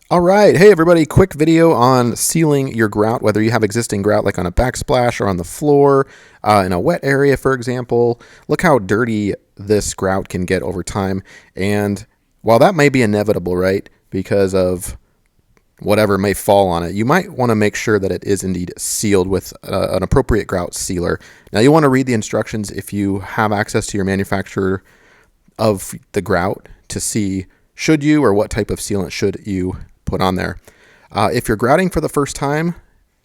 All right, hey everybody, quick video on sealing your grout, whether you have existing grout like on a backsplash or on the floor, in a wet area, for example. Look how dirty this grout can get over time. And while that may be inevitable, right, because of whatever may fall on it, you might want to make sure that it is indeed sealed with an appropriate grout sealer. Now you'll want to read the instructions if you have access to your manufacturer of the grout to see should you or what type of sealant should you put on there. If you're grouting for the first time,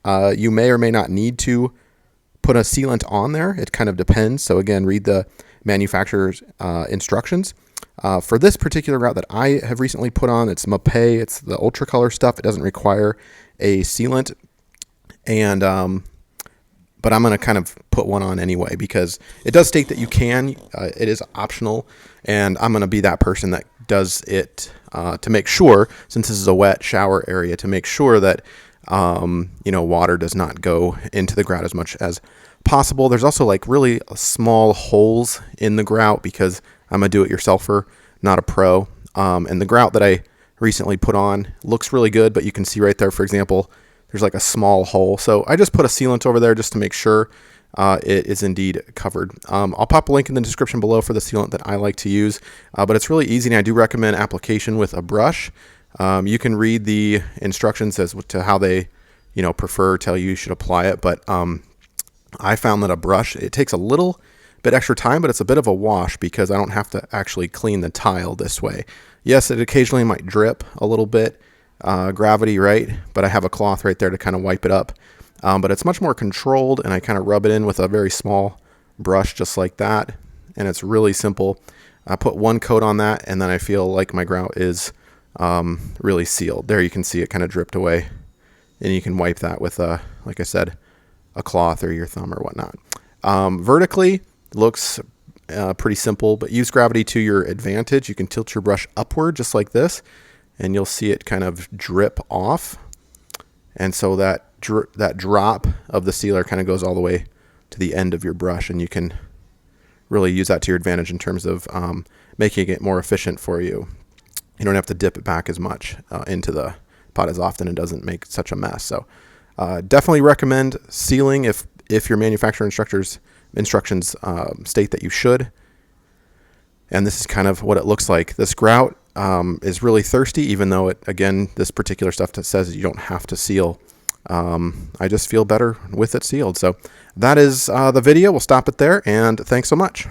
you may or may not need to put a sealant on there. It kind of depends. So again, read the manufacturer's instructions. For this particular grout that I have recently put on, it's Mapei. It's the Ultracolor stuff. It doesn't require a sealant, and but I'm going to kind of put one on anyway because it does state that you can. It is optional, and I'm going to be that person that does it to make sure, since this is a wet shower area, to make sure that water does not go into the grout as much as possible. There's also like really small holes in the grout because I'm a do-it-yourselfer, not a pro. And the grout that I recently put on looks really good, but you can see right there, for example, there's like a small hole. So I just put a sealant over there just to make sure it is indeed covered. I'll pop a link in the description below for the sealant that I like to use, but it's really easy, and I do recommend application with a brush. You can read the instructions as to how they, tell you should apply it, but I found that a brush, it takes a little bit extra time, but it's a bit of a wash because I don't have to actually clean the tile this way. Yes, it occasionally might drip a little bit, gravity, right? But I have a cloth right there to kind of wipe it up. But it's much more controlled, and I kind of rub it in with a very small brush just like that, and it's really simple. I put one coat on that, and then I feel like my grout is really sealed. There you can see it kind of dripped away, and you can wipe that with, like I said, a cloth or your thumb or whatnot. Vertically, looks pretty simple, but use gravity to your advantage. You can tilt your brush upward just like this, and you'll see it kind of drip off. And so that drop of the sealer kind of goes all the way to the end of your brush, and you can really use that to your advantage in terms of making it more efficient for you. You don't have to dip it back as much into the pot as often, and doesn't make such a mess. So definitely recommend sealing if your manufacturer instructions state that you should. And this is kind of what it looks like. This grout is really thirsty, even though this particular stuff that says you don't have to seal. I just feel better with it sealed. So that is the video. We'll stop it there, and thanks so much.